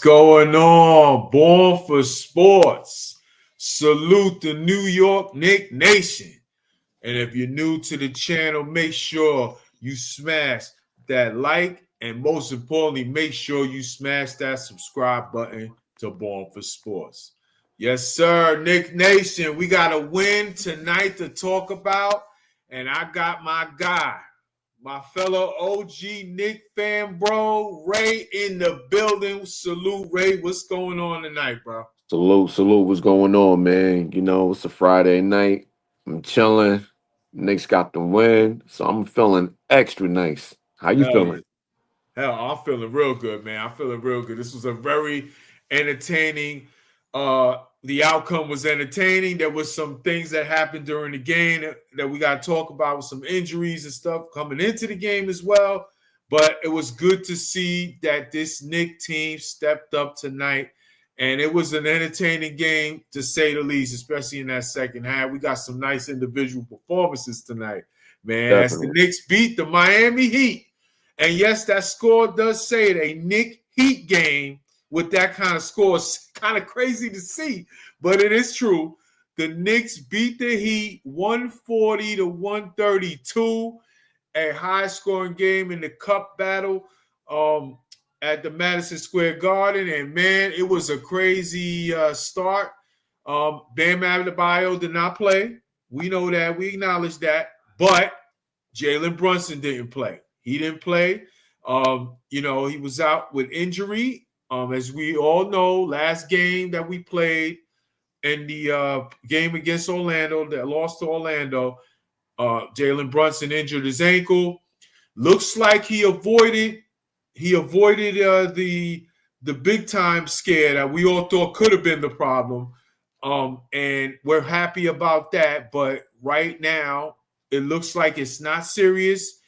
going on? Born for Sports. Salute the New York Knicks Nation. And if you're new to the channel, make sure you smash that like, and most importantly, make sure you smash that subscribe button to Born for Sports. Yes, sir, Knicks Nation. We got a win tonight to talk about, and I got my guy, my fellow OG Knick fan, bro, Ray in the building. Salute, Ray. What's going on tonight, bro? Salute. What's going on, man? You know, it's a Friday night. I'm chilling. Knicks got the win, so I'm feeling extra nice. How you Hell yeah. feeling? Hell, I'm feeling real good, man. I'm feeling real good. This was a very entertaining. The outcome was entertaining. There was some things that happened during the game that we got to talk about with some injuries and stuff coming into the game as well. But it was good to see that this Knick team stepped up tonight. And it was an entertaining game, to say the least, especially in that second half. We got some nice individual performances tonight, man. As the Definitely. Knicks beat the Miami Heat. And yes, that score does say it. A Knick Heat game with that kind of score is kind of crazy to see, but it is true. The Knicks beat the Heat 140 to 132, a high-scoring game in the Cup battle at the Madison Square Garden. And, man, it was a crazy start. Bam Adebayo did not play. We know that. We acknowledge that. But Jalen Brunson didn't play. He didn't play. He was out with injury. As we all know, last game that we played in the game against Orlando, that lost to Orlando, Jalen Brunson injured his ankle. Looks like he avoided the big time scare that we all thought could have been the problem. And we're happy about that. But right now, it looks like it's not serious.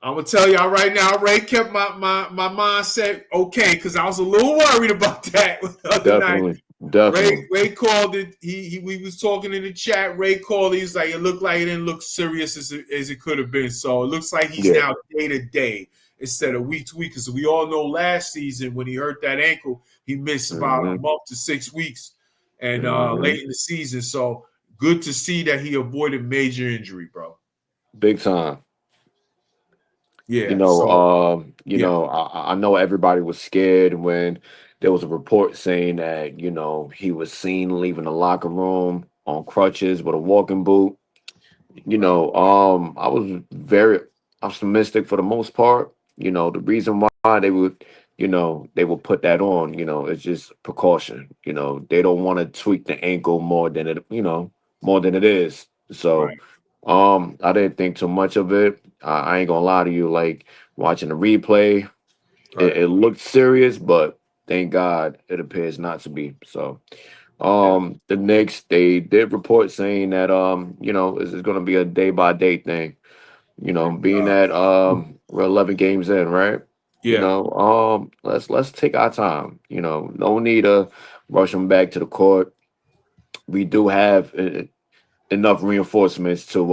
I'm gonna tell y'all right now, Ray kept my mindset okay, because I was a little worried about that the other night. Definitely. Ray called it. We was talking in the chat. Ray called. He was like, it looked like it didn't look serious as it could have been. So it looks like he's Yeah. now day to day instead of week to week. Because we all know last season when he hurt that ankle, he missed about a month to 6 weeks, and late in the season. So good to see that he avoided major injury, bro. Big time. Yeah. I know everybody was scared when there was a report saying that, he was seen leaving the locker room on crutches with a walking boot. I was very optimistic for the most part. The reason why they would put that on, it's just precaution. They don't want to tweak the ankle more than it is. So, Right. I didn't think too much of it. I ain't gonna lie to you, like watching the replay, Right. it looked serious, but thank God it appears not to be. So, Yeah. the Knicks, they did report saying that this is gonna be a day by day thing. And Being that we're 11 games in, right? yeah, Let's take our time. No need to rush them back to the court. We do have enough reinforcements to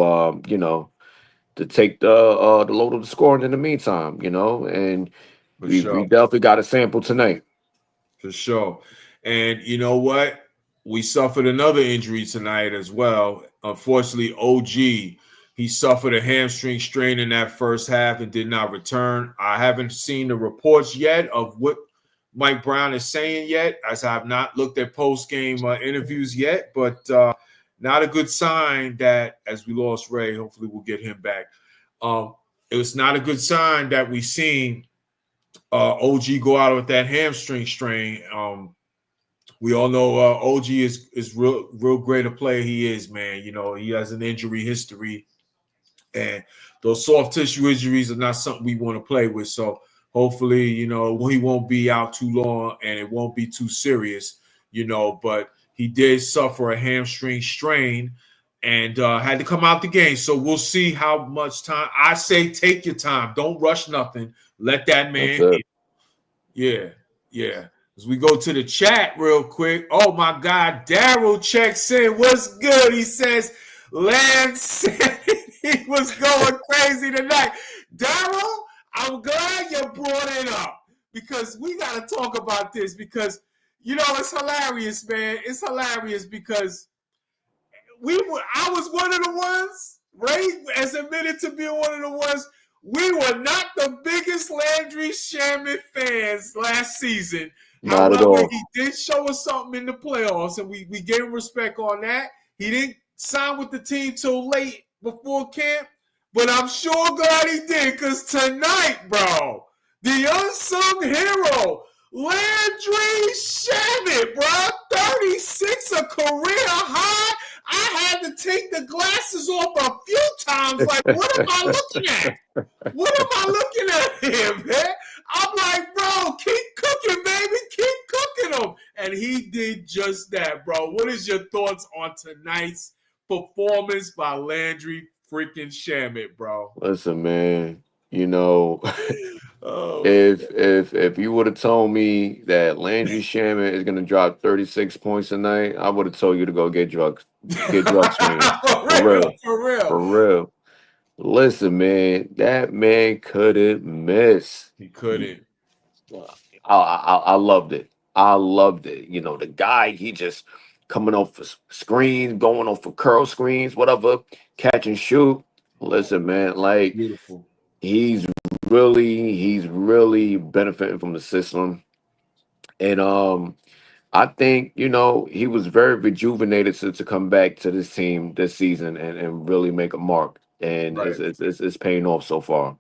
take the load of the scoring in the meantime, and for we sure. definitely got a sample tonight. For sure. And you know what? We suffered another injury tonight as well. Unfortunately, OG, he suffered a hamstring strain in that first half and did not return. I haven't seen the reports yet of what Mike Brown is saying yet, as I have not looked at post-game interviews yet, but not a good sign that as we lost Ray, hopefully we'll get him back. It was not a good sign that we seen OG go out with that hamstring strain. We all know OG is real great a player he is, man. He has an injury history, and those soft tissue injuries are not something we want to play with. So hopefully, he won't be out too long and it won't be too serious, but he did suffer a hamstring strain and had to come out the game. So we'll see how much time. I say take your time. Don't rush nothing. Let that That's man it. yeah, yeah. As we go to the chat real quick. Oh my God, Daryl checks in. What's good? He says, Lance said he was going crazy tonight. Daryl, I'm glad you brought it up because we got to talk about this because, it's hilarious, man. It's hilarious because I was one of the ones, right? As admitted to being one of the ones. We were not the biggest Landry Shamet fans last season. Not at However, all. he did show us something in the playoffs, and we gave him respect on that. He didn't sign with the team till late before camp, but I'm sure glad he did because tonight, bro, the unsung hero, Landry Shamet, bro, 36, a career high. I had to take the glasses off a few times. Like, what am I looking at? What am I looking at here, man? I'm like, bro, keep cooking, baby. Keep cooking them. And he did just that, bro. What is your thoughts on tonight's performance by Landry freaking Shamet, bro? Listen, man, Oh, if you would have told me that Landry Shamet is gonna drop 36 points tonight, I would have told you to go get drug screened. for For real, real. for real. For real. Listen, man, that man couldn't miss. He couldn't. I loved it. I loved it. The guy, he just coming off for screens, going off for curl screens, whatever, catch and shoot. Listen, man, like Beautiful. he's really benefiting from the system. And I think, he was very rejuvenated to come back to this team this season and really make a mark. And Right. it's paying off so far.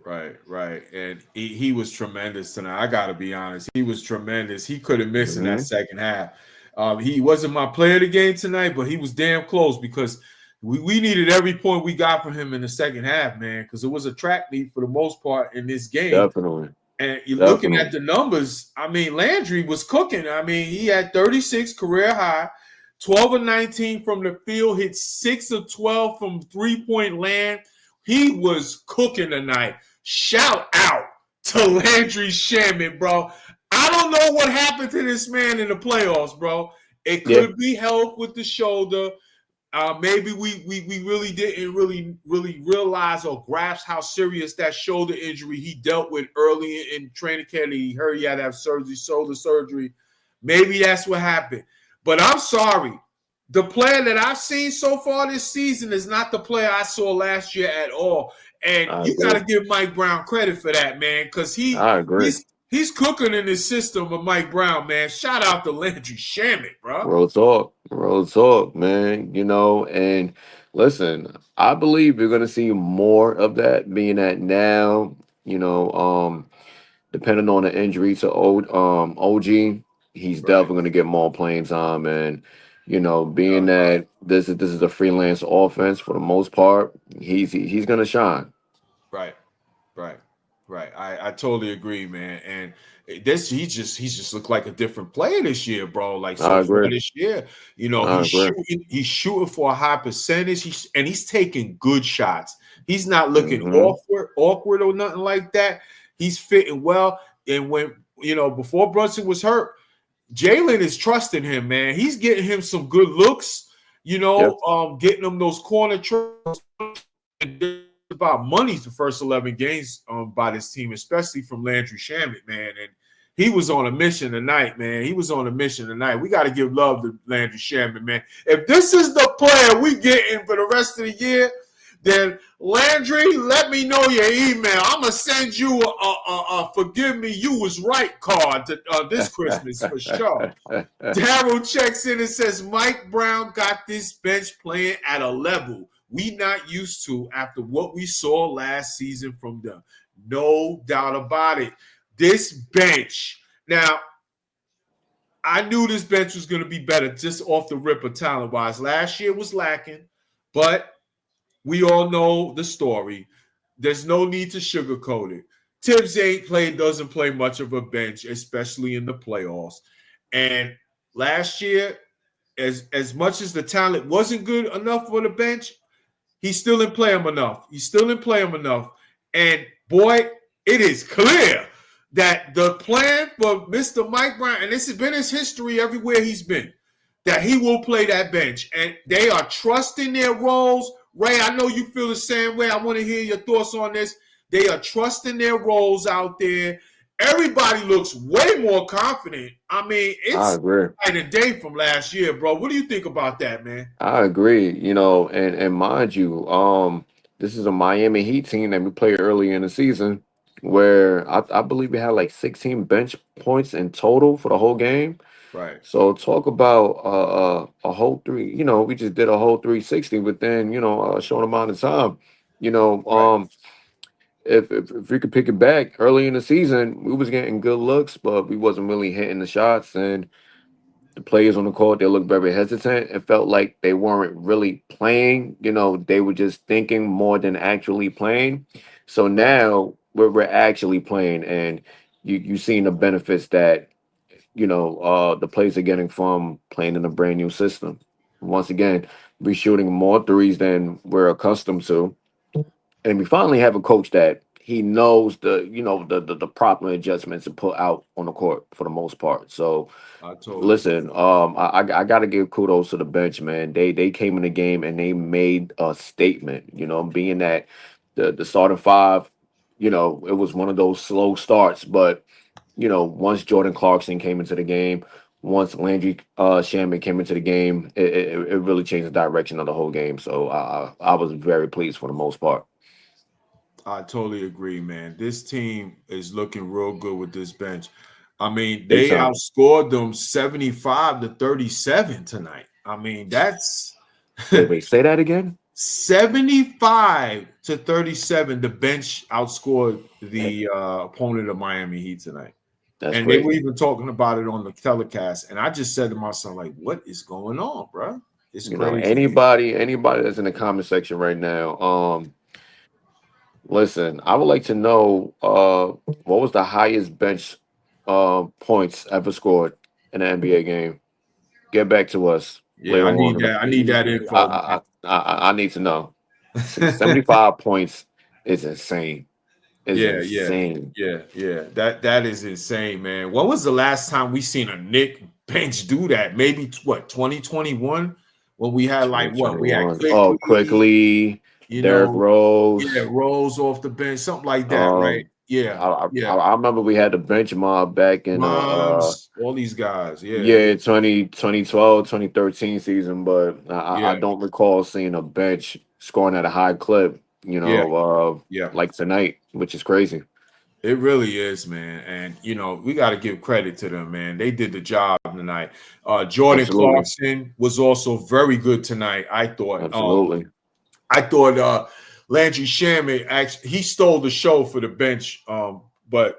Right. And he was tremendous tonight. I got to be honest. He was tremendous. He couldn't miss in that second half. He wasn't my player of the game tonight, but he was damn close because we needed every point we got from him in the second half, man, because it was a track meet for the most part in this game. Definitely. And you're looking at the numbers. I mean, Landry was cooking. I mean, he had 36 career high, 12 of 19 from the field, hit 6 of 12 from three-point land. He was cooking tonight. Shout out to Landry Shamet, bro. I don't know what happened to this man in the playoffs, bro. It could be health with the shoulder. Maybe we really didn't really realize or grasp how serious that shoulder injury he dealt with early in training camp. He heard he had to have shoulder surgery. Maybe that's what happened. But I'm sorry. The player that I've seen so far this season is not the player I saw last year at all. And you got to give Mike Brown credit for that, man, because he's cooking in his system of Mike Brown, man. Shout out to Landry Shamet, bro. Real talk, man. And listen, I believe you're gonna see more of that being that now. Depending on the injury to OG, he's definitely gonna get more playing time. And being that this is a freelance offense for the most part, he's gonna shine. Right. I totally agree, man. And he just looked like a different player this year, bro. Like so far this year, he's shooting for a high percentage. He's taking good shots. He's not looking awkward or nothing like that. He's fitting well. And when before Brunson was hurt, Jalen is trusting him, man. He's getting him some good looks, getting him those corner tricks. About money the first 11 games by this team, especially from Landry Shamet, man. And he was on a mission tonight, man. We got to give love to Landry Shamet, man. If this is the player we getting for the rest of the year, then Landry, let me know your email. I'm going to send you a forgive me, you was right card to, this Christmas for sure. Daryl checks in and says, Mike Brown got this bench playing at a level we not used to after what we saw last season from them. No doubt about it. This bench. Now, I knew this bench was going to be better just off the rip of talent-wise. Last year was lacking, but we all know the story. There's no need to sugarcoat it. Tibbs doesn't play much of a bench, especially in the playoffs. And last year, as much as the talent wasn't good enough for the bench, he still didn't play him enough. And, boy, it is clear that the plan for Mr. Mike Brown, and this has been his history everywhere he's been, that he will play that bench. And they are trusting their roles. Ray, I know you feel the same way. I want to hear your thoughts on this. They are trusting their roles out there. everybody looks way more confident. I mean, I it's agree. night and day from last year, bro. What do you think about that, man? I agree. And mind you, this is a Miami Heat team that we played early in the season, where I believe we had like 16 bench points in total for the whole game. Right, So talk about a whole three. We just did a whole 360 within a short amount of time. You know, right. um, if we could pick it back early in the season, we was getting good looks, but we wasn't really hitting the shots, and the players on the court, they looked very hesitant. It felt like they weren't really playing. They were just thinking more than actually playing. So Right. now we're actually playing, and you seen the benefits that the players are getting from playing in a brand new system. Once again, we're shooting more threes than we're accustomed to, and we finally have a coach that he knows the proper adjustments to put out on the court for the most part. So I totally agree. listen, I gotta give kudos to the bench, man. They came in the game and they made a statement. Being that the starting five, it was one of those slow starts, but once Jordan Clarkson came into the game, once Landry Shaman came into the game, it really changed the direction of the whole game. So I was very pleased for the most part. I totally agree, man. This team is looking real good with this bench. I mean, Big they time. outscored them 75-37 tonight. I mean, that's Wait, say that again. 75-37. The bench outscored Eh, the opponent of Miami Heat tonight. That's And they were crazy. even talking about it on the telecast. And I just said to myself, like, what is going on, bro? It's crazy. Anybody that's in the comment section right now, listen, I would like to know what was the highest bench points ever scored in an NBA game. Get back to us Yeah, later I need on. that. I need that info, man. I need to know. 75 points is insane. Is Yeah, yeah, insane. yeah. That is insane, man. When was the last time we seen a Nick bench do that? Maybe what 2021 when we had like what we had 2021. Oh, quickly, quickly, you Derrick know, yeah, Rose. Rose off the bench, something like that, right? Um, Yeah, yeah. I remember we had the bench mob back in Moms, all these guys. Yeah, yeah, yeah, 2012, 2013 season, but I yeah, don't recall seeing a bench scoring at a high clip, yeah, yeah. like tonight, which is crazy. It really is, man. And we got to give credit to them, man. They did the job tonight. Jordan Absolutely. Clarkson was also very good tonight, I thought. Absolutely. I thought Landry Shaman actually he stole the show for the bench. But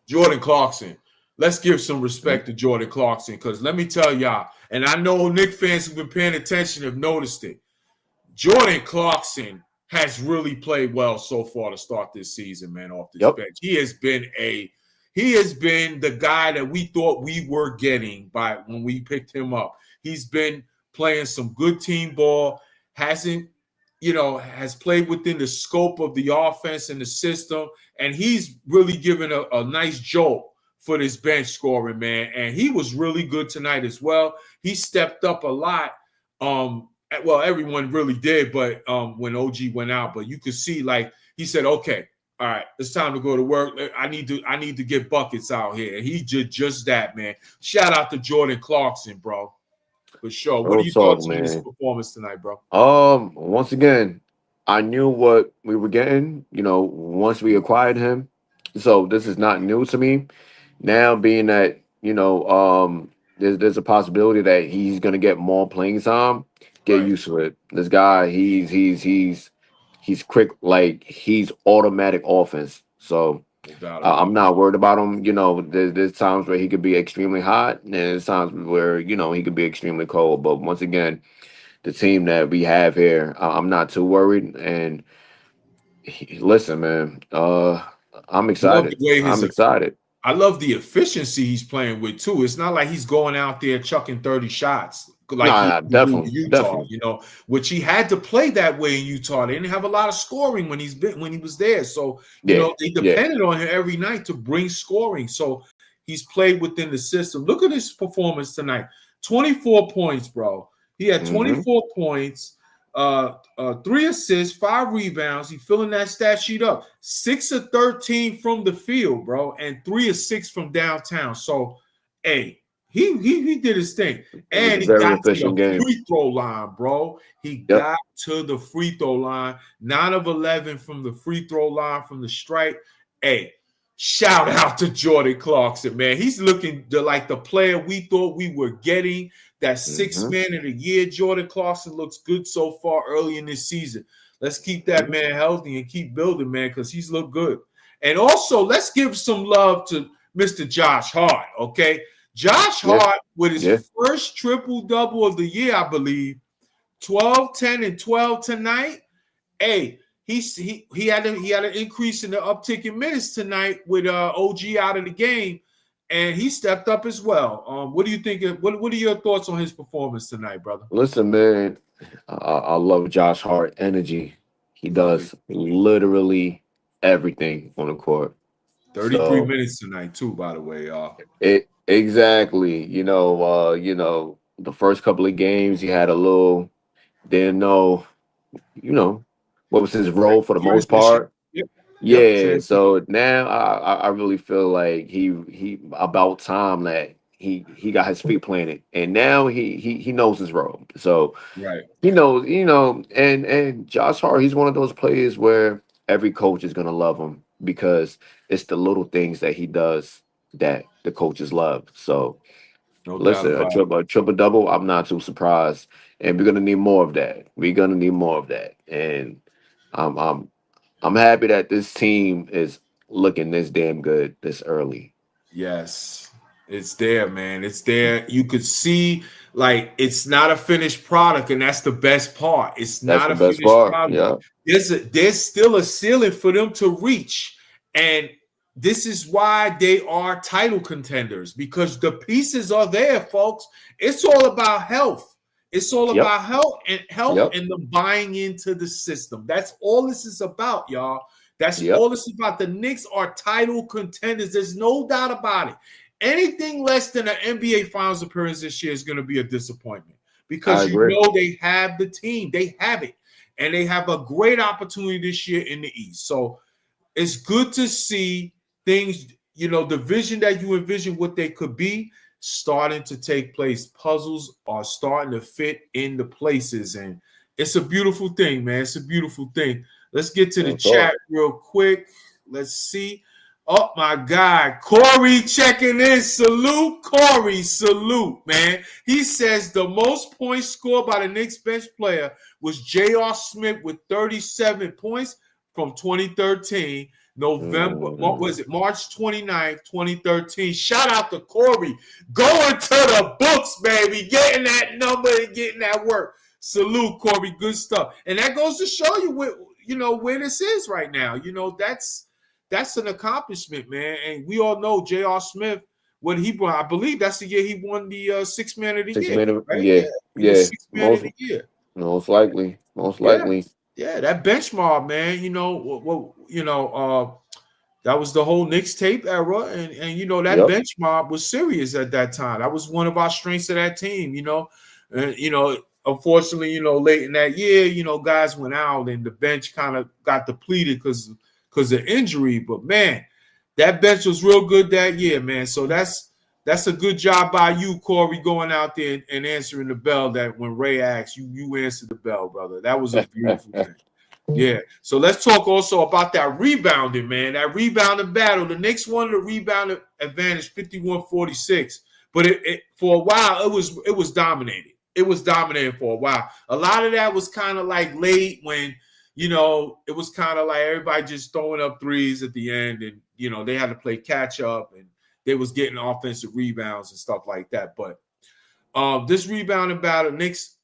Jordan Clarkson, let's give some Mhm. respect to Jordan Clarkson because let me tell y'all, and I know Knicks fans who've been paying attention have noticed it. Jordan Clarkson has really played well so far to start this season, man, off this Yep. bench. He has been the guy that we thought we were getting by when we picked him up. He's been playing some good team ball, hasn't, has played within the scope of the offense and the system, and he's really given a nice jolt for this bench scoring, man. And he was really good tonight as well. He stepped up a lot. Well, everyone really did, but when OG went out, but you could see like he said, okay, all right, it's time to go to work. I need to get buckets out here. And he did just that, man. Shout out to Jordan Clarkson, bro. For sure. What are Real your talk, thoughts on his man. performance tonight, bro? Once again, I knew what we were getting, once we acquired him. So this is not new to me. Now being that, there's a possibility that he's gonna get more playing time, get Right. used to it. This guy, he's quick, like he's automatic offense. So No doubt about I'm it. not worried about him. There's times where he could be extremely hot, and there's times where he could be extremely cold. But once again, the team that we have here, I'm not too worried. And listen, man, I'm I love the excited. way I'm excited. I love the efficiency he's playing with too. It's not like he's going out there chucking 30 shots like No, he no, used to do in definitely, Utah, definitely. which he had to play that way in Utah. They didn't have a lot of scoring when he was there. So, Yeah, they yeah. depended on him every night to bring scoring. So he's played within the system. Look at his performance tonight. 24 points, bro. He had Mm-hmm. 24 points. 3 assists, 5 rebounds. He filling that stat sheet up. 6 of 13 from the field, bro, and 3 of 6 from downtown. So, hey, he did his thing. It was And a he very got to efficient the game. free throw line, bro. He Yep. got to the free throw line. 9 of 11 from the free throw line from the strike. Hey, shout out to Jordan Clarkson, man. He's looking like the player we thought we were getting. That 6th man of the year. Jordan Clarkson looks good so far early in this season. Let's keep that man healthy and keep building, man, because he's looked good. And also, let's give some love to Mr. Josh Hart, okay? Josh Hart, with his first triple-double of the year, I believe, 12, 10, and 12 tonight. Hey, he had an increase in the uptick in minutes tonight with OG out of the game, and he stepped up as well. What do you think? What are your thoughts on his performance tonight, brother? Listen, man, I love Josh Hart energy. He does literally everything on the court. 33 minutes tonight, too, by the way, y'all. Exactly. The first couple of games he had a little, didn't know, what was his role for the most part. Yeah. So now I really feel like he about time that he got his feet planted, and now he knows his role. So he knows, and Josh Hart, he's one of those players where every coach is gonna love him because it's the little things that he does that the coaches love. So listen, a triple double, I'm not too surprised, and we're gonna need more of that. We're gonna need more of that, and I'm happy that this team is looking this damn good this early. Yes, it's there, man. It's there. You could see, like, it's not a finished product, and that's the best part. It's not a finished product. Yeah. There's still a ceiling for them to reach, and this is why they are title contenders, because the pieces are there, folks. It's all about health. It's all about health and them buying into the system. That's all this is about, y'all. That's all this is about. The Knicks are title contenders. There's no doubt about it. Anything less than an NBA Finals appearance this year is going to be a disappointment, because you know they have the team. They have it. And they have a great opportunity this year in the East. So it's good to see things, the vision that you envision what they could be starting to take place. Puzzles are starting to fit in the places, and it's a beautiful thing, man. It's a beautiful thing. Let's get to the chat real quick. Let's see. Oh, my God. Corey checking in. Salute, Corey. Salute, man. He says the most points scored by the Knicks bench player was J.R. Smith with 37 points from 2013. What was it? March 29th, 2013. Shout out to Corey. Going to the books, baby. Getting that number and getting that work. Salute, Corey. Good stuff. And that goes to show you where this is right now. That's an accomplishment, man. And we all know J.R. Smith, what he brought. I believe that's the year he won the 6th man of the year. Right? Yeah. 6th man of the year. Most likely. Yeah, that bench mob, man. That was the whole Knicks tape era, and that bench mob was serious at that time. That was one of our strengths of that team. And unfortunately, late in that year, guys went out and the bench kind of got depleted because of injury. But man, that bench was real good that year, man. So that's a good job by you, Corey, going out there and answering the bell. That when Ray asked you answered the bell, brother. That was a beautiful thing. Yeah. So let's talk also about that rebounding, man. That rebounding battle. The Knicks won the rebounding advantage 51-46. But it for a while it was dominated. It was dominated for a while. A lot of that was kind of like late when it was kind of like everybody just throwing up threes at the end, and they had to play catch up, and they was getting offensive rebounds and stuff like that. But this rebounding battle, Knicks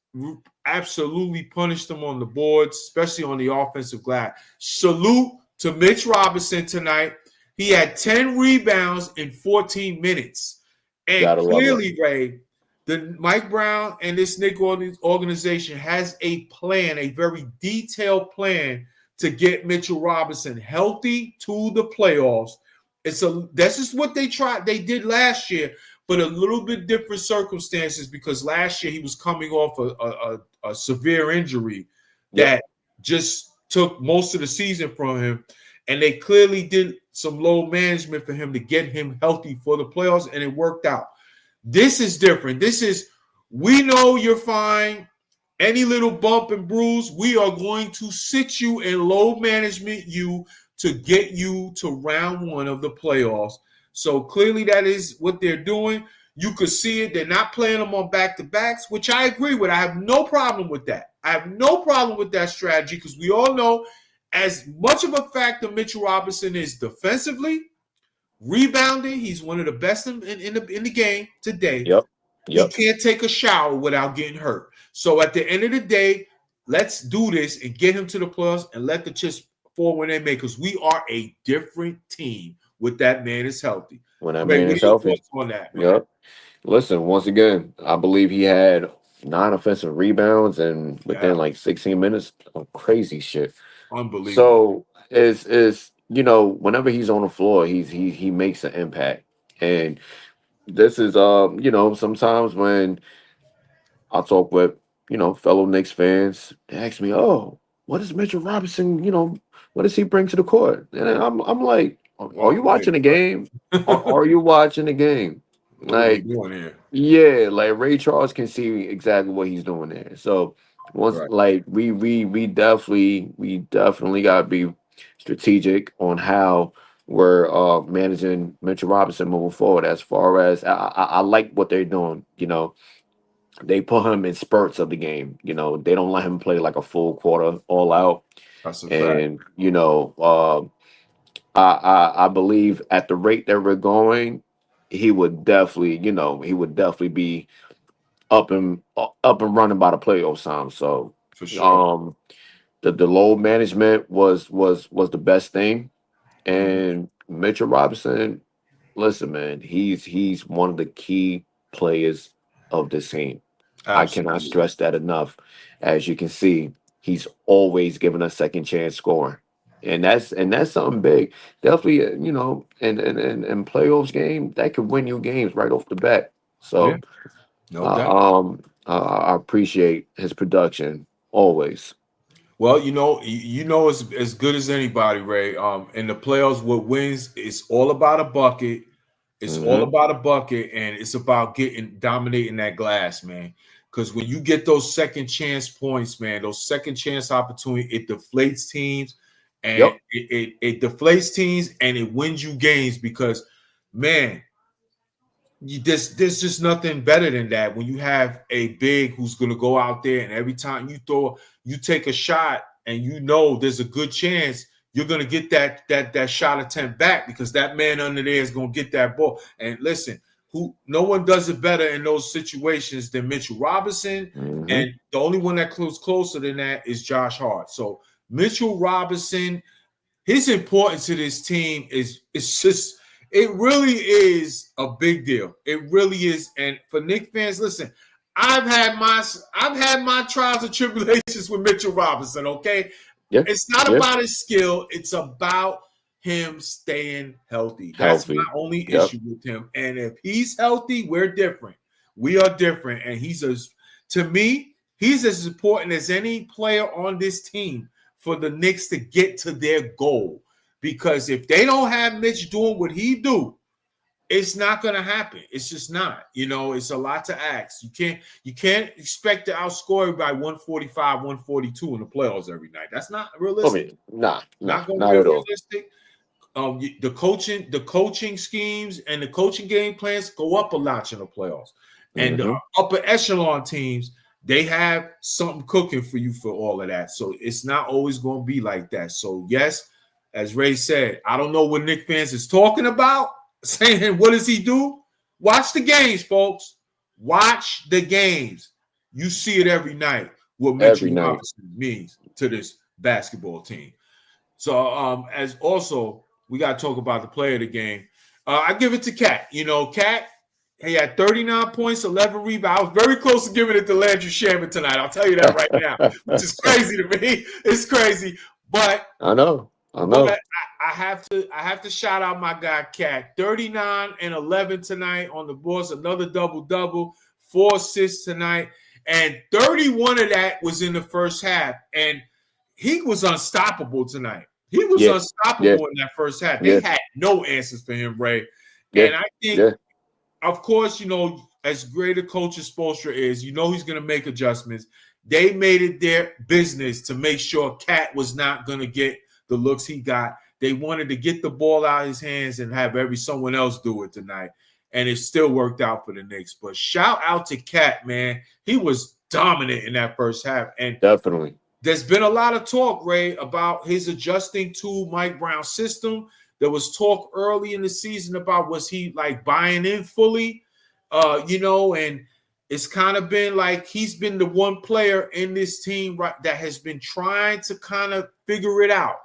absolutely punished them on the boards, especially on the offensive glass. Salute to Mitch Robinson tonight. He had 10 rebounds in 14 minutes. And clearly, Ray, the Mike Brown and this Knicks organization has a plan, a very detailed plan to get Mitchell Robinson healthy to the playoffs. This is what they did last year, but a little bit different circumstances, because last year he was coming off a severe injury Yep. that just took most of the season from him. And they clearly did some low management for him to get him healthy for the playoffs, and it worked out. This is different. We know you're fine. Any little bump and bruise, we are going to sit you in low management to get you to round one of the playoffs. So clearly that is what they're doing. You could see it. They're not playing them on back-to-backs, which I agree with. I have no problem with that. I have no problem with that strategy because we all know as much of a factor Mitchell Robinson is defensively, rebounding, he's one of the best in the game today. Yep. He can't take a shower without getting hurt. So at the end of the day, let's do this and get him to the playoffs and let the chips fall when they make, because we are a different team with that man is healthy. When that Ray, man what is are your healthy. thoughts on that, man? Yep. Listen, once again, I believe he had 9 offensive rebounds and within like 16 minutes of crazy shit. Unbelievable. So is whenever he's on the floor, he makes an impact. And this is sometimes when I talk with fellow Knicks fans, they ask me, "Oh, what does Mitchell Robinson? What does he bring to the court?" And I'm like, "Are you watching the game? Are you watching the game?" Like, yeah, like Ray Charles can see exactly what he's doing there. So once, like we definitely gotta be strategic on how we're managing Mitchell Robinson moving forward. As far as I like what they're doing. They put him in spurts of the game. They don't let him play like a full quarter all out. That's a And fact. I believe at the rate that we're going, he would definitely be up and running by the playoff time. So for sure. The load management was the best thing. And Mitchell Robinson, listen, man, he's one of the key players of this team. Absolutely. I cannot stress that enough. As you can see, he's always given a second chance scoring. And that's something big. Definitely, in playoffs game, that could win you games right off the bat. So no doubt. I appreciate his production always. Well, as good as anybody, Ray. In the playoffs, what wins is all about a bucket. It's all about a bucket, and it's about dominating that glass, man. Because when you get those second chance points, man, those second chance opportunity, it deflates teams, and it deflates teams, and it wins you games. Because, man, there's just nothing better than that when you have a big who's going to go out there and every time you take a shot and there's a good chance you're going to get that shot attempt back because that man under there is going to get that ball. And listen, no one does it better in those situations than Mitchell Robinson, and the only one that comes closer than that is Josh Hart. So Mitchell Robinson, his importance to this team it really is a big deal. It really is. And for Knicks fans, listen, I've had my trials and tribulations with Mitchell Robinson, okay? Yeah. It's not about his skill, it's about him staying healthy. That's my only issue with him. And if he's healthy, we're different. We are different. And to me, he's as important as any player on this team for the Knicks to get to their goal. Because if they don't have Mitch doing what he do, it's not going to happen. It's just not. It's a lot to ask. You can't expect to outscore everybody 145, 142 in the playoffs every night. That's not realistic. Not going to be realistic. The coaching schemes and the coaching game plans go up a notch in the playoffs. And the upper echelon teams, they have something cooking for you for all of that. So it's not always going to be like that. So yes, as Ray said, I don't know what Knicks fans is talking about, saying what does he do? Watch the games, folks. Watch the games. You see it every night what Mitchell Robinson means to this basketball team. So as also, we got to talk about the player of the game. I give it to Cat. Cat, he had 39 points, 11 rebounds. I was very close to giving it to Landry Shaman tonight. I'll tell you that right now, which is crazy to me. It's crazy. But I know. But I have to shout out my guy Cat. 39 and 11 tonight on the boards. Another double-double, 4 assists tonight. And 31 of that was in the first half. And he was unstoppable tonight. He was Yeah, yeah, unstoppable in that first half. They yeah, had no answers for him, Ray. yeah, And I think, yeah. of course, as great a coach as Spoelstra is, he's going to make adjustments. They made it their business to make sure Cat was not going to get the looks he got. They wanted to get the ball out of his hands and have someone else do it tonight. And it still worked out for the Knicks. But shout out to Cat, man. He was dominant in that first half. And Definitely. there's been a lot of talk, Ray, about his adjusting to Mike Brown's system. There was talk early in the season about was he like buying in fully, and it's kind of been like he's been the one player in this team that has been trying to kind of figure it out.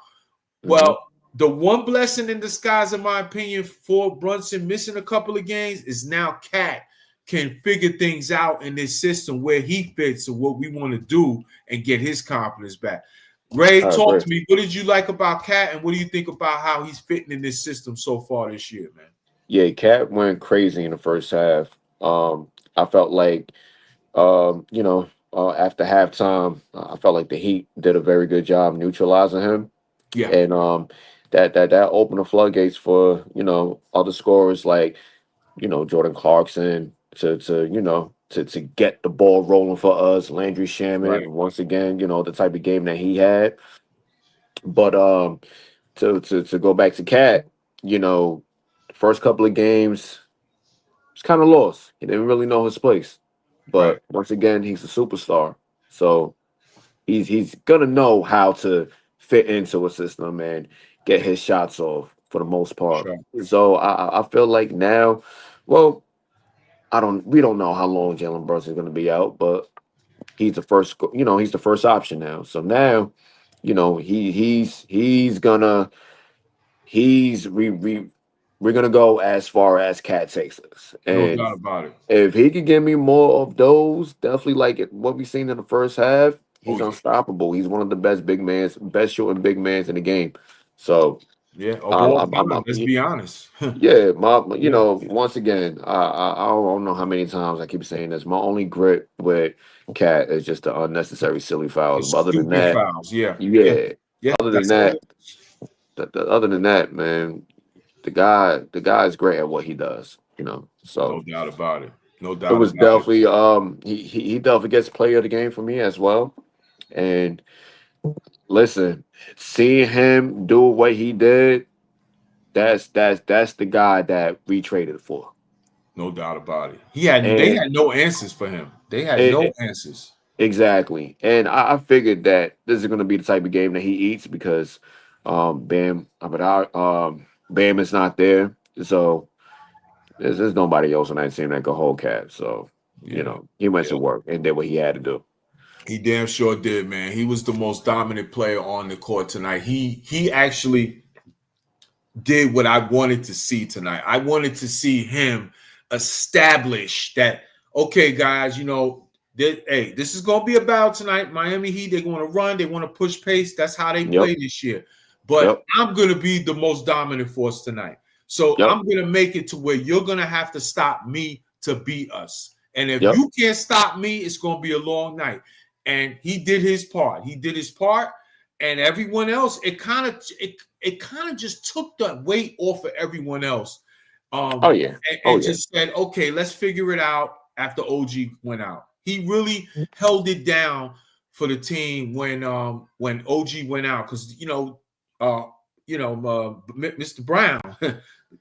Mm-hmm. Well, the one blessing in disguise, in my opinion, for Brunson missing a couple of games is now Cat can figure things out in this system where he fits and what we want to do and get his confidence back. Ray, talk to me. What did you like about Cat, and what do you think about how he's fitting in this system so far this year, man? Yeah, Cat went crazy in the first half. I felt like, after halftime, I felt like the Heat did a very good job neutralizing him. Yeah, and that opened the floodgates for other scorers like Jordan Clarkson to get the ball rolling for us. Landry Shamet, right. once again, the type of game that he had. But to go back to Cat, first couple of games, he's kind of lost. He didn't really know his place. But once again, he's a superstar. So he's gonna know how to fit into a system and get his shots off for the most part. Sure. So I feel like now, well, we don't know how long Jalen Brunson's gonna be out, but he's the first he's the first option now. So now, we're gonna go as far as Cat takes us. No And doubt about it. if he could give me more of those, definitely like what we seen in the first half, he's yeah. Unstoppable. He's one of the best shooting big mans in the game. So yeah, let's be honest. yeah, once again, I don't know how many times I keep saying this. My only grit with Cat is just the unnecessary silly fouls. But other than that, fouls, yeah. Other than that, man, the guy is great at what he does. So no doubt about it. No doubt. It was definitely he definitely gets player of the game for me as well. And listen, seeing him do what he did, that's the guy that we traded for. No doubt about it. They had no answers for him. They had no answers. Exactly. And I figured that this is going to be the type of game that he eats because Bam is not there. So there's nobody else on that team that could hold Cat. So, he went to work and did what he had to do. He damn sure did, man. He was the most dominant player on the court tonight. He actually did what I wanted to see tonight. I wanted to see him establish that, okay, guys, this is going to be a battle tonight. Miami Heat, they're going to run. They want to push pace. That's how they play this year. But I'm going to be the most dominant force tonight. So I'm going to make it to where you're going to have to stop me to beat us. And if you can't stop me, it's going to be a long night. And he did his part. And everyone else, it kind of just took the weight off of everyone else. Just said, okay, let's figure it out after OG went out. He really held it down for the team when OG went out because Mr. Brown,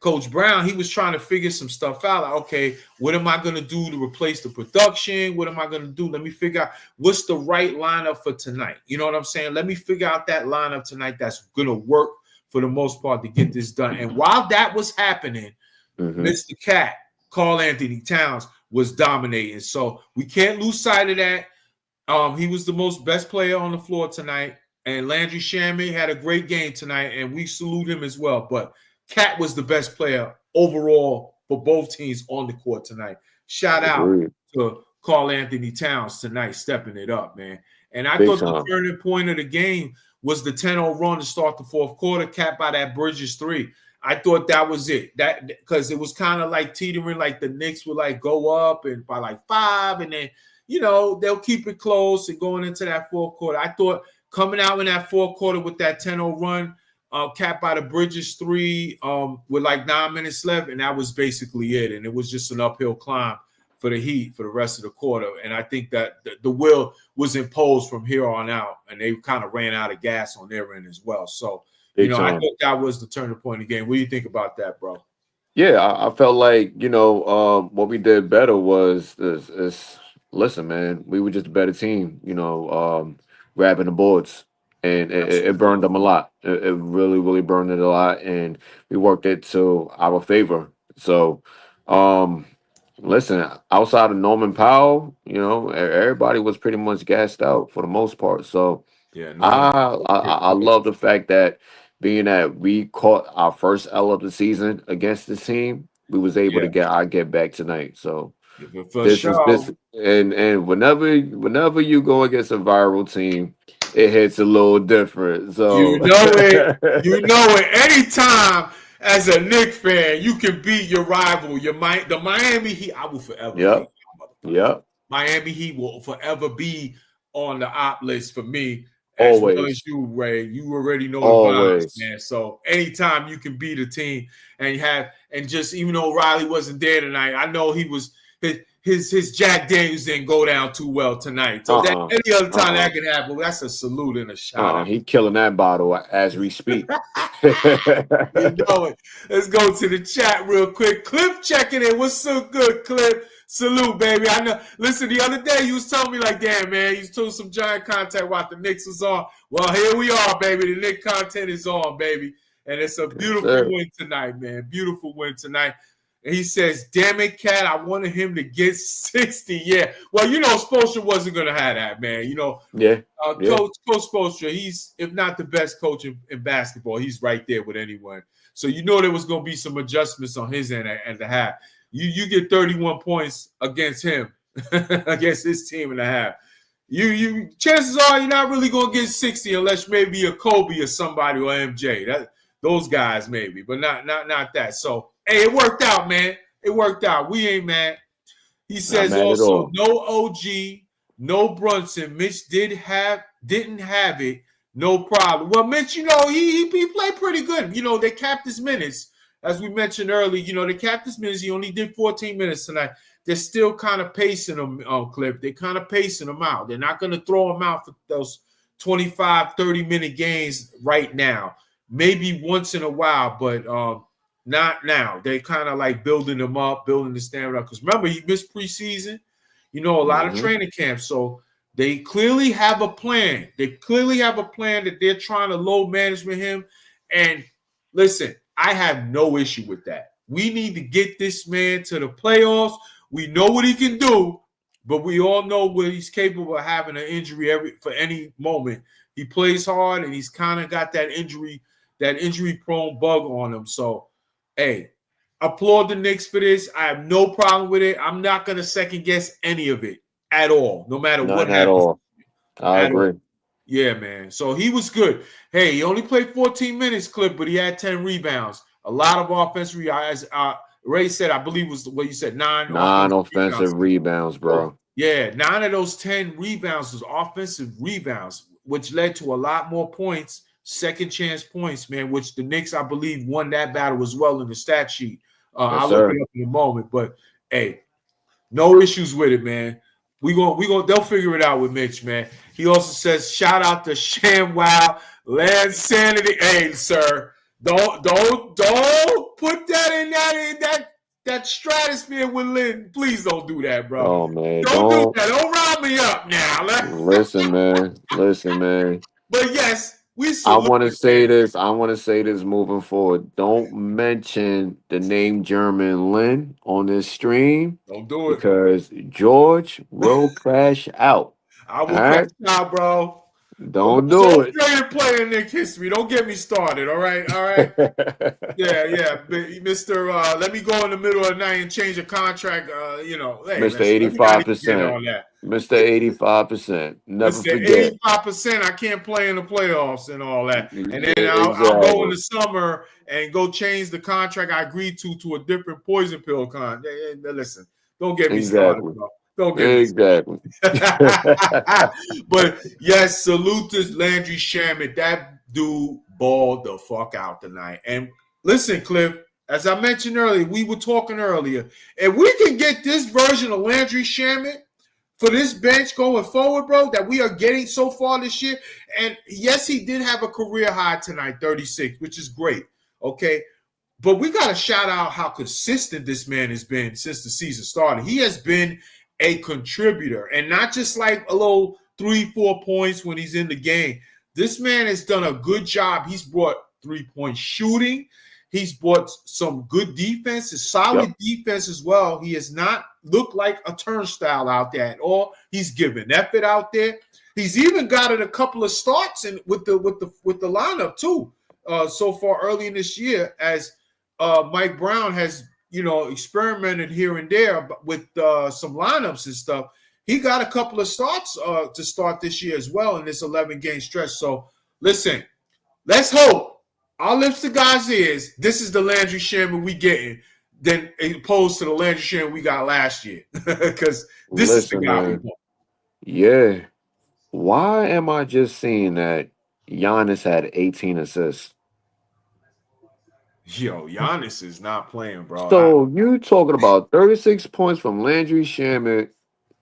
Coach Brown, he was trying to figure some stuff out. Like, okay, what am I going to do to replace the production? What am I going to do? Let me figure out what's the right lineup for tonight. You know what I'm saying? Let me figure out that lineup tonight that's going to work for the most part to get this done. And while that was happening, Mr. Cat, Karl Anthony Towns, was dominating. So we can't lose sight of that. He was the best player on the floor tonight. And Landry Shamet had a great game tonight, and we salute him as well. But Cat was the best player overall for both teams on the court tonight. Shout out to Karl Anthony Towns tonight, stepping it up, man. And I thought the turning point of the game was the 10-0 run to start the fourth quarter, capped by that Bridges 3. I thought that was it. That because it was kind of like teetering, like the Knicks would like go up and by like 5, and then they'll keep it close and going into that fourth quarter. I thought coming out in that fourth quarter with that 10-0 run, capped by the Bridges 3 with like 9 minutes left, and that was basically it. And it was just an uphill climb for the Heat for the rest of the quarter. And I think that the will was imposed from here on out, and they kind of ran out of gas on their end as well. So, I thought that was the turning point in the game. What do you think about that, bro? Yeah, I felt like, what we did better was listen, man, we were just a better team, grabbing the boards. And it burned them a lot. It really, really burned it a lot. And we worked it to our favor. So, listen, outside of Norman Powell, everybody was pretty much gassed out for the most part. So, Yeah, I love the fact that being that we caught our first L of the season against this team, we was able to get back tonight. So this is this, and whenever you go against a viral team, it hits a little different. So you know it. Anytime as a Knicks fan, you can beat your rival, the Miami Heat. I will forever. Yep. Miami Heat will forever be on the op list for me. As well as you, Ray. You already know the vibes, man. So anytime you can beat a team and just even though Riley wasn't there tonight, I know he was his Jack Daniels didn't go down too well tonight. So that any other time that can happen, that's a salute and a shout. He killing that bottle as we speak. You know it. Let's go to the chat real quick. Cliff checking in. What's so good, Cliff? Salute, baby. I know. Listen, the other day you was telling me like, damn, man, you was doing some giant content while the Knicks was on. Well, here we are, baby. The Knicks content is on, baby. And it's a beautiful win tonight, man. Beautiful win tonight. And he says, damn it, Cat, I wanted him to get 60. Yeah. Well, Spoelstra wasn't going to have that, man. Coach Spoelstra, he's, if not the best coach in basketball, he's right there with anyone. So there was going to be some adjustments on his end and the half. You get 31 points against him, against his team and a half. You chances are you're not really gonna get 60 unless maybe a Kobe or somebody or MJ. Those guys maybe, but not that. So hey, it worked out, man. It worked out. We ain't mad. He says also no OG, no Brunson. Mitch didn't have it, no problem. Well, Mitch, he played pretty good. They capped his minutes. As we mentioned earlier, they capped his minutes. He only did 14 minutes tonight. They're still kind of pacing him, Cliff. They're kind of pacing him out. They're not going to throw him out for those 25, 30-minute games right now. Maybe once in a while, but not now. They kind of like building him up, building the stamina up. Because remember, he missed preseason, a lot of training camps. So they clearly have a plan. They clearly have a plan that they're trying to load management him. And listen, I have no issue with that. We need to get this man to the playoffs. We know what he can do, but we all know what he's capable of having an injury for any moment. He plays hard, and he's kind of got that injury-prone bug on him. So, hey, applaud the Knicks for this. I have no problem with it. I'm not going to second-guess any of it at all, no matter what happens. At all. I agree. Yeah, man. So he was good. Hey, he only played 14 minutes, Clip, but he had 10 rebounds. A lot of offensive rebounds. Ray said, I believe was what you said, 9 offensive rebounds, bro. Yeah, 9 of those 10 rebounds was offensive rebounds, which led to a lot more points, second chance points, man, which the Knicks, I believe, won that battle as well in the stat sheet. I'll look it up in a moment. But, hey, no issues with it, man. They'll figure it out with Mitch, man. He also says, shout out to ShamWow, Land Sanity. Hey, sir, don't put that in that stratosphere with Lynn. Please don't do that, bro. Oh man, don't do that. Don't round me up now. Listen, man. But yes, I want to say this. Moving forward. Don't mention the name German Lynn on this stream. Don't do it because George will crash out. I will crash out, bro. Don't do it. Great player in Knicks history. Don't get me started. All right. Yeah, Mr. Let me go in the middle of the night and change a contract. Hey, Mr. 85%. Mr. 85%. Never forget. 85%. I can't play in the playoffs and all that. And then I'll go in the summer and go change the contract I agreed to a different poison pill contract. Listen, don't get me started, bro. Don't get me Exactly. but yes, salute to Landry Shamet. That dude balled the fuck out tonight. And listen, Cliff, as I mentioned earlier, we were talking earlier. If we can get this version of Landry Shamet for this bench going forward, bro, that we are getting so far this year. And yes, he did have a career high tonight, 36, which is great. Okay. But we got to shout out how consistent this man has been since the season started. He has been a contributor and not just like a little 3-4 points when he's in the game. This man has done a good job. He's brought 3-point shooting. He's brought some good defense, a solid defense as well. He has not looked like a turnstile out there at all. He's given effort out there. He's even gotten a couple of starts with the lineup too. So far early in this year, as Mike Brown has, experimented here and there with some lineups and stuff. He got a couple of starts to start this year as well in this 11-game stretch. So, listen, let's hope our lips to God's ears, this is the Landry Shamet we getting, than opposed to the Landry Shamet we got last year. Because this is the guy we want. Yeah. Why am I just seeing that Giannis had 18 assists? Yo, Giannis is not playing, bro. So you talking about 36 points from Landry Shamet,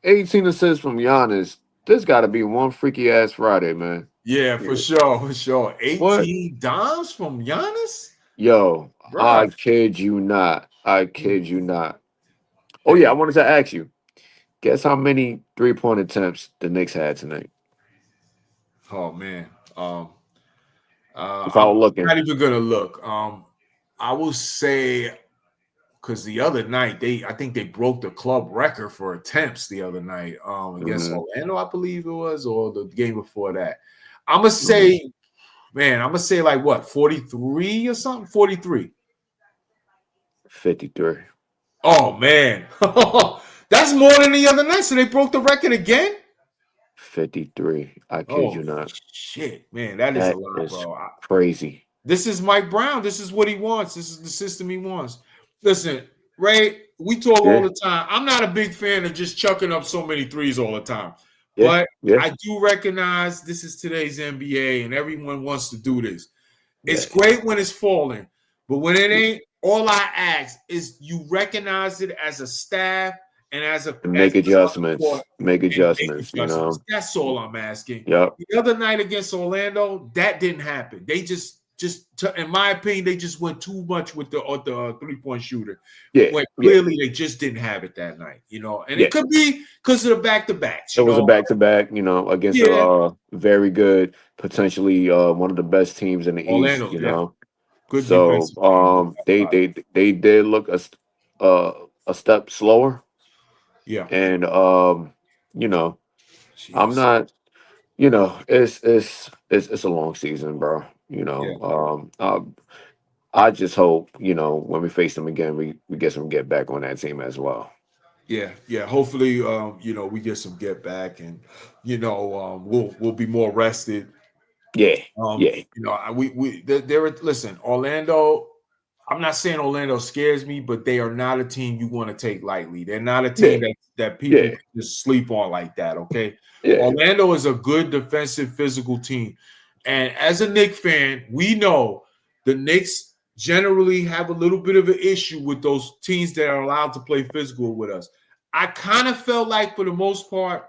18 assists from Giannis. This got to be one freaky ass Friday, man. Yeah, for sure. 18 dimes from Giannis? Yo, bro. I kid you not. Oh, yeah, I wanted to ask you. Guess how many 3-point attempts the Knicks had tonight? Oh, man. If I were looking. I'm not even going to look. I will say, because the other night, I think they broke the club record for attempts the other night against Orlando, I believe it was, or the game before that. I'm going to say, like what, 43 or something? 43. 53. Oh, man. That's more than the other night. So they broke the record again? 53. I kid you not. Shit, man. That is a lot, bro. Crazy. This is Mike Brown. This is what he wants. This is the system he wants. Listen, Ray, we talk all the time. I'm not a big fan of just chucking up so many threes all the time. But I do recognize this is today's NBA and everyone wants to do this. It's great when it's falling. But when it ain't, all I ask is you recognize it as a staff and as a make adjustments. Make adjustments. You know, that's all I'm asking. Yep. The other night against Orlando, that didn't happen. They just in my opinion, they just went too much with the 3-point shooter. Yeah. When clearly they just didn't have it that night, and it could be because of the back-to-backs. It was a back-to-back, against a very good, potentially one of the best teams in the Orlando, East. You know, good. So they did look a step slower. Yeah, and I'm not. It's a long season, bro. I just hope when we face them again, we get some get back on that team as well. Yeah. Hopefully, we get some get back, and we'll be more rested. Yeah. Listen, Orlando. I'm not saying Orlando scares me, but they are not a team you want to take lightly. They're not a team that people just sleep on like that, okay? Yeah. Orlando is a good defensive, physical team. And as a Knicks fan, we know the Knicks generally have a little bit of an issue with those teams that are allowed to play physical with us. I kind of felt like, for the most part,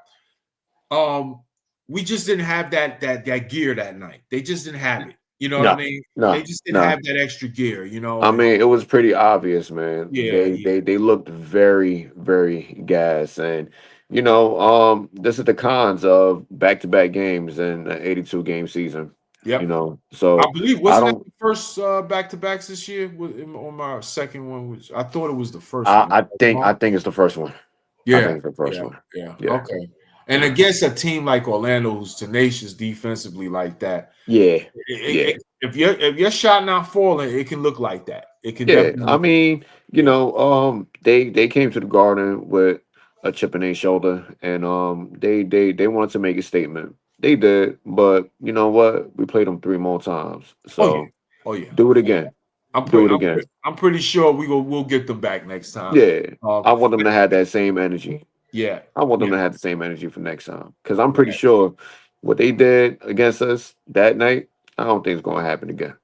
we just didn't have that gear that night. They just didn't have it. You know what I mean? They just didn't have that extra gear, I mean, it was pretty obvious, man. They looked very, very gassed. And, this is the cons of back-to-back games in an 82-game season. Yep. So I believe, wasn't that the first back-to-backs this year? On my second one, I thought it was the first one. I think it's the first one. Yeah. I think it's the first one. Yeah. Okay. And against a team like Orlando, who's tenacious defensively like that, if your shot not falling, it can look like that. It can. Yeah, I mean, they came to the Garden with a chip in their shoulder, and they wanted to make a statement. They did, but you know what? We played them 3 more times, so do it again. I'm pretty sure we'll get them back next time. Yeah, I want them to have that same energy. Yeah. I want them Yeah. to have the same energy for next time because I'm pretty Right. sure what they did against us that night, I don't think it's going to happen again.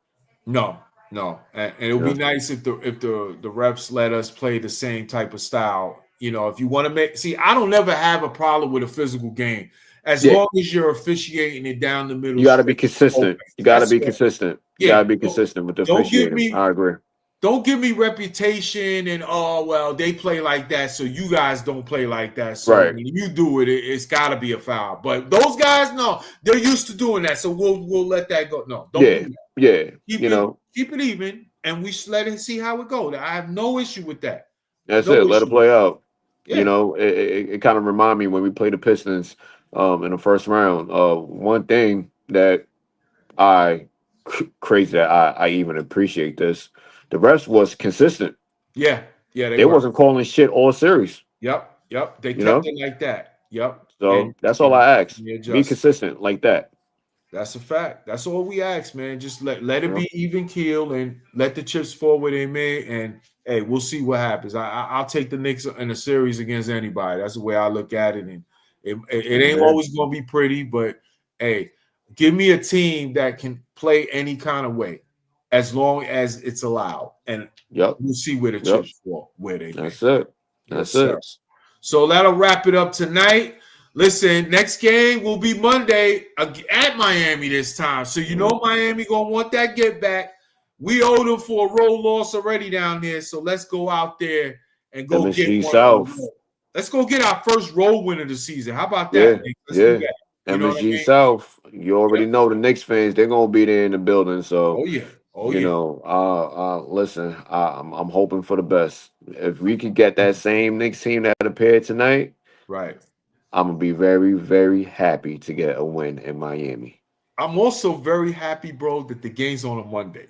No, no, and it would be Yeah. nice if the refs let us play the same type of style. If you want to I don't never have a problem with a physical game as Yeah. long as you're officiating it down the middle You got to be straight. consistent. Open. You got to That's be what. consistent. You got Yeah. to be consistent with the Don't give officiating. me I agree. don't give me reputation and well they play like that, so you guys don't play like that. So Right. when you do it, it's got to be a foul. But those guys, no, they're used to doing that, so we'll let that go. No, don't do Yeah. that. Yeah. Keep You it know, keep it even, and we just let it see how it goes. I have no issue with that. that's No it. Let it issue. play out. You Yeah, know, it kind of remind me when we played the Pistons in the first round. One thing that I crazy that I even appreciate this. The refs was consistent. yeah, yeah. They They were. wasn't calling shit all series. Yep, yep. They You kept know, it like that. Yep, so and that's all and I ask. we Be adjust. consistent like that. That's a fact. That's all we ask, man. Just let You it know, be even keel and let the chips fall where they may. And hey, we'll see what happens. I'll take the Knicks in a series against anybody. That's the way I look at it. And it same ain't here. always gonna be pretty, but hey, give me a team that can play any kind of way, as long as it's allowed. And Yep, we'll see where the yep. chips fall, where they may. That's it. Yes, That's sir. it. So that'll wrap it up tonight. Listen, next game will be Monday at Miami this time. So you know Miami gonna want that get back. We owe them for a road loss already down there. So let's go out there and go get MSG one on the South. road. Let's go get our first road win of the season. How about that, Yeah, Nick? Let's do yeah. that. You know what I MSG mean? South. You Yep. already know the Knicks fans. They're gonna be there in the building. So Oh yeah. Oh you yeah. know, listen. I'm hoping for the best. If we could get that same Knicks team that appeared tonight, Right. I'm gonna be very, very happy to get a win in Miami. I'm also very happy, bro, that the game's on a Monday.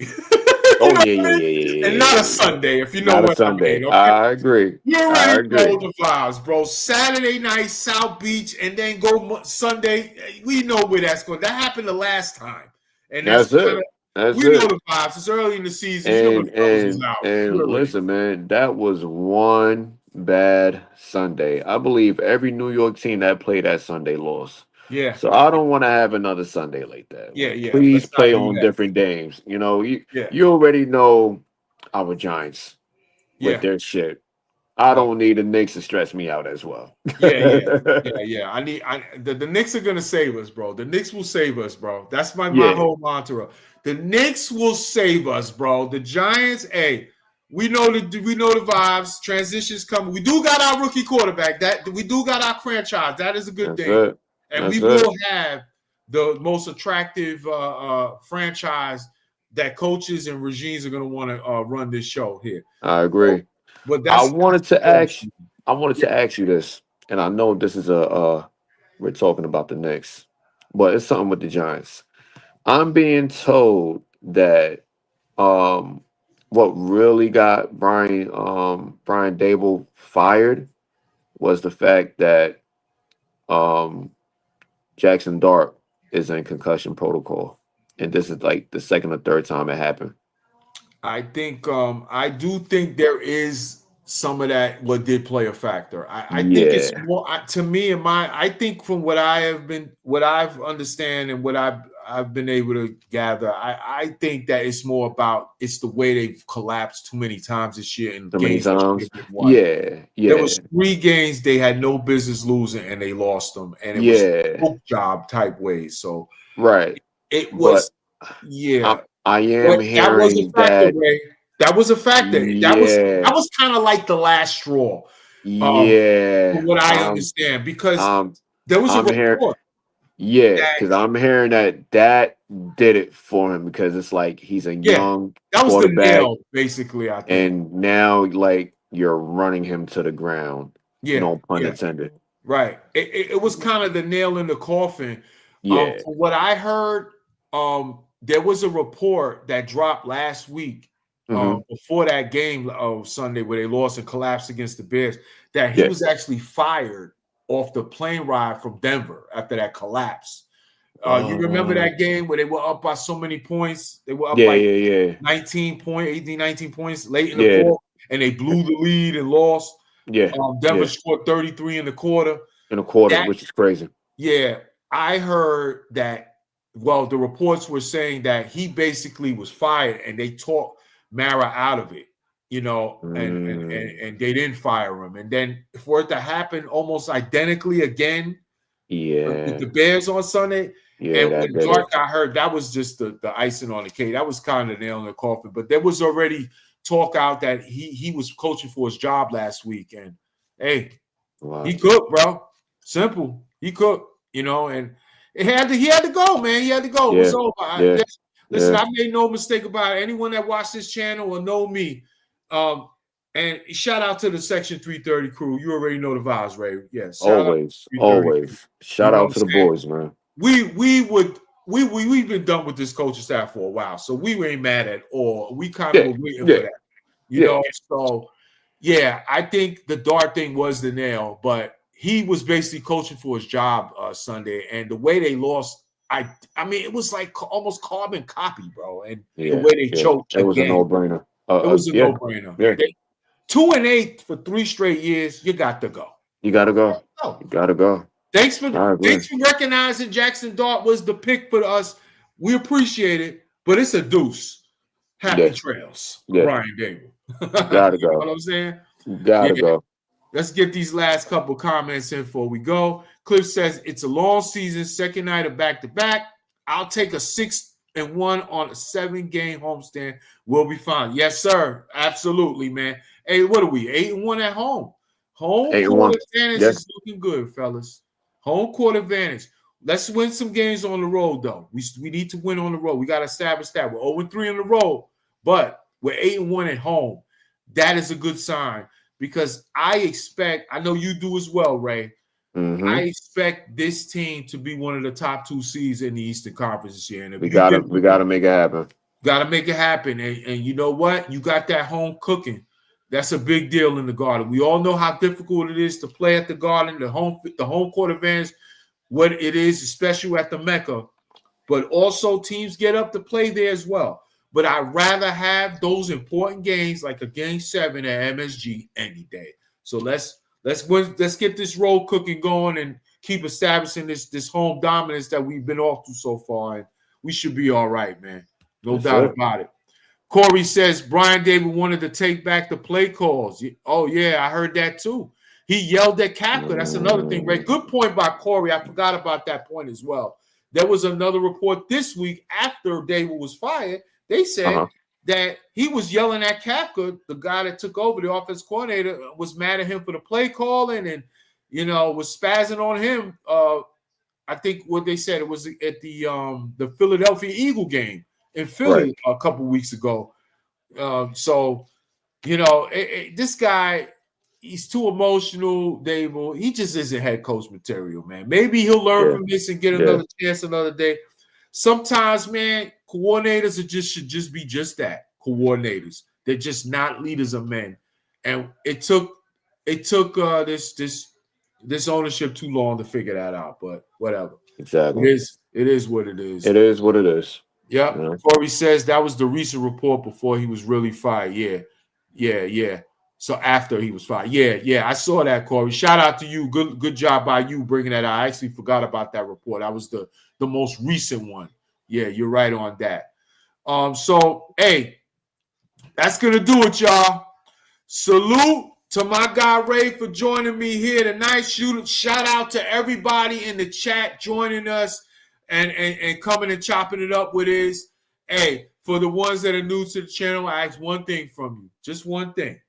Oh You know yeah, what yeah, I mean? yeah, yeah, And yeah, not a yeah, yeah. Sunday, if you know Not a what I Sunday. mean. Okay. I agree. You I already know agree. the vibes, bro. Saturday night, South Beach, and then go Sunday. We know where that's going. That happened the last time, and that's That's kind of it. That's we know it. the vibes. It's early in the season. You know the And fellas was and out. We and already listen, man, that was one bad Sunday. I believe every New York team that played that Sunday lost. yeah, So I don't want to have another Sunday like that. yeah, Like, yeah. please Let's not play do on that. different games. You know, you Yeah, you already know our Giants with yeah. their shit. I Oh, don't need the Knicks to stress me out as well. yeah, yeah, yeah, yeah. The Knicks are gonna save us, bro. The Knicks will save us, bro. That's my Yeah, whole mantra. The Knicks will save us, bro. The Giants, hey, we know the vibes. Transitions coming. We do got our rookie quarterback. That we do got our franchise. That is a good that's thing, it. and we That's it. will have the most attractive franchise that coaches and regimes are gonna want to run this show here. I So, agree. but I that's wanted to ask. I wanted yeah, to ask you this, and I know this is we're talking about the Knicks, but it's something with the Giants. I'm being told that what really got Brian Dable fired was the fact that um Jackson Dart is in concussion protocol, and this is like the second or third time it happened. I do think there is some of that what did play a factor. I think it's Yeah, more to me and I think from what I've understand and what I've been able to gather, I think that it's more about it's the way they've collapsed too many times this year in so many games that should times. have been won. Yeah, There yeah, was 3 games they had no business losing and they lost them, and it was yeah. book job type ways. So Right, it but was yeah. I am But that was a hearing factor, that. Ray. That was a factor. That Yeah, was kind of like the last straw, from yeah. what I understand, because Um, there was a I'm hearing. report Yeah, that because I'm hearing that did it for him because it's like he's a yeah, young that was the quarterback, nail, basically. I think. and now like you're running him to the ground. Yeah, No pun yeah, intended. right. It was kind of the nail in the coffin. Yeah. From what I heard, there was a report that dropped last week, Hmm. before that game of Sunday where they lost and collapsed against the Bears, that he Yeah. was actually fired off the plane ride from Denver after that collapse. You remember Uh, that game where they were up by so many points? They were up yeah, like yeah, 19 points late in the yeah, fourth, and they blew the lead and lost. Yeah. Denver Yeah. scored 33 in the quarter. In a quarter, That, which is crazy. yeah, I heard that. Well, the reports were saying that he basically was fired, and they talked Mara out of it, and they didn't fire him. And then for it to happen almost identically again with Yeah. the Bears on Sunday, Yeah, and that when did Dart it. got hurt, that was just the icing on the cake. That was kind of the nail in the coffin. But there was already talk out that he was coaching for his job last week, and hey, Wow. he cooked, bro. Simple. He cooked, and he had to go, man. He had to go. It was over. Listen, I made no mistake about it. Anyone that watched this channel will know me. And shout out to the Section 330 crew. You already know the vibes, Ray. Yeah, shout out to 330. Always. Shout out to the boys, man. We've been done with this coaching staff for a while, so we ain't mad at all. We kind of were waiting for that, So yeah, I think the Dart thing was the nail, but he was basically coaching for his job Sunday, and the way they lost, I mean, it was like almost carbon copy, bro. And the way they choked, it was a no-brainer. It was a no-brainer. Yeah. 2-8 for 3 straight years. You got to go. You got to go. You got to go. Thanks for recognizing Jackson Dart was the pick for us. We appreciate it, but it's a deuce. Happy trails, Brian Dable. Gotta go. You know what I'm saying? Gotta go. Let's get these last couple comments in before we go. Cliff says it's a long season, second night of back-to-back. I'll take a 6-1 on a 7-game homestand. We'll be fine. Yes, sir. Absolutely, man. Hey, what are we? 8-1 at home. Home court advantage is looking good, fellas. Home court advantage. Let's win some games on the road, though. We need to win on the road. We got to establish that. We're 0-3 on the road, but we're 8-1 at home. That is a good sign because I know you do as well, Ray. Mm-hmm. I expect this team to be one of the top 2 seeds in the Eastern Conference this year. And we gotta make it happen. Got to make it happen. And you know what? You got that home cooking. That's a big deal in the Garden. We all know how difficult it is to play at the Garden, the home court advantage, what it is, especially at the Mecca. But also teams get up to play there as well. But I'd rather have those important games like a Game 7 at MSG any day. So let's get this road cooking going and keep establishing this home dominance that we've been off to so far. And we should be all right, man. No doubt about it. Corey says Brian Dable wanted to take back the play calls. Oh, yeah, I heard that too. He yelled at Kafka. That's another thing, Ray. Good point by Corey. I forgot about that point as well. There was another report this week after Dable was fired. They said that he was yelling at Kafka, the guy that took over the offense coordinator, was mad at him for the play calling and, was spazzing on him. I think what they said, it was at the Philadelphia Eagle game in Philly a couple weeks ago. This guy, he's too emotional, Dable. He just isn't head coach material, man. Maybe he'll learn from this and get another chance another day. Sometimes, man, coordinators should just be just that, coordinators. They're just not leaders of men. And it took this ownership too long to figure that out, but whatever. Exactly. It is what it is. It is what it is. Yep. Yeah. Corey says that was the recent report before he was really fired. Yeah. So after he was fired. Yeah. I saw that, Corey. Shout out to you. Good job by you bringing that out. I actually forgot about that report. That was the most recent one. Yeah, you're right on that. So, hey, that's going to do it, y'all. Salute to my guy Ray for joining me here tonight. Shout out to everybody in the chat joining us and coming and chopping it up with us. Hey, for the ones that are new to the channel, I ask one thing from you. Just one thing.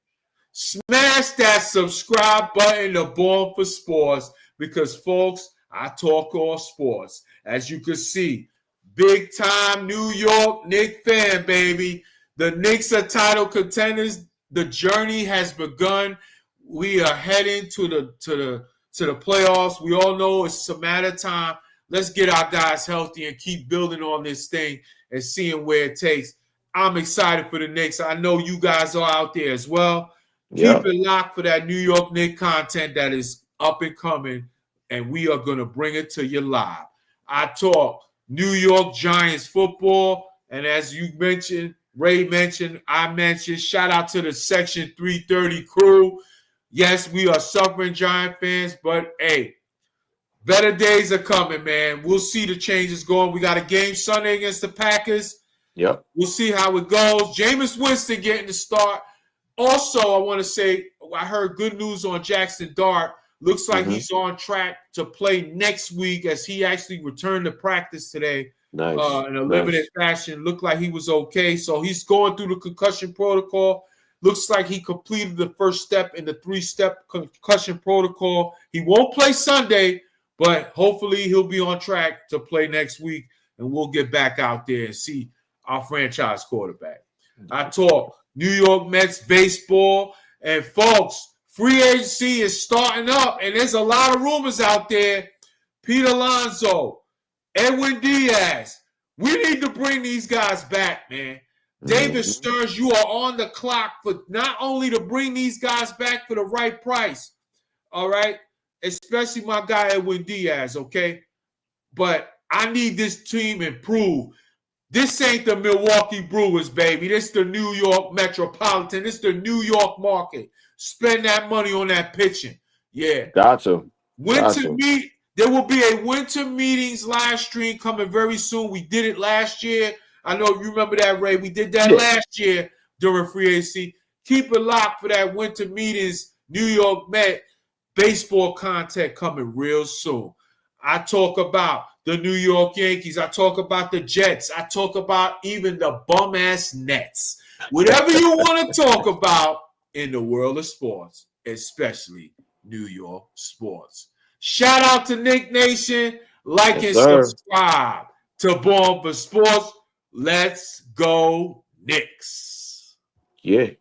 Smash that subscribe button to Born for Sports because, folks, I talk all sports. As you can see, big time New York Knicks fan, baby. The Knicks are title contenders. The journey has begun. We are heading to the playoffs. We all know it's a matter of time. Let's get our guys healthy and keep building on this thing and seeing where it takes. I'm excited for the Knicks. I know you guys are out there as well. Keep it locked for that New York Knicks content that is up and coming, and we are going to bring it to you live. I talk New York Giants football, and as you mentioned, Ray mentioned, I mentioned, shout out to the Section 330 crew. Yes, we are suffering Giant fans, but hey, better days are coming, man. We'll see the changes going. We got a game Sunday against the Packers. Yep. We'll see how it goes. Jameis Winston getting the start. Also, I want to say I heard good news on Jackson Dart. Looks like he's on track to play next week as he actually returned to practice today in a limited fashion. Looked like he was okay. So he's going through the concussion protocol. Looks like he completed the first step in the 3-step concussion protocol. He won't play Sunday, but hopefully he'll be on track to play next week, and we'll get back out there and see our franchise quarterback. I talk New York Mets baseball, and folks, free agency is starting up, and there's a lot of rumors out there. Pete Alonso, Edwin Diaz, we need to bring these guys back, man. David Stearns, you are on the clock for not only to bring these guys back for the right price, all right, especially my guy Edwin Diaz, okay? But I need this team improved. This ain't the Milwaukee Brewers, baby. This the New York Metropolitan. This the New York market. Spend that money on that pitching. Yeah. Got to. There will be a winter meetings live stream coming very soon. We did it last year. I know you remember that, Ray. We did that last year during free agency. Keep it locked for that winter meetings New York Met baseball content coming real soon. I talk about the New York Yankees. I talk about the Jets. I talk about even the bum-ass Nets. Whatever you want to talk about in the world of sports, especially New York sports. Shout out to Nick Nation. Like and subscribe to Born for Sports. Let's go Knicks. Yeah.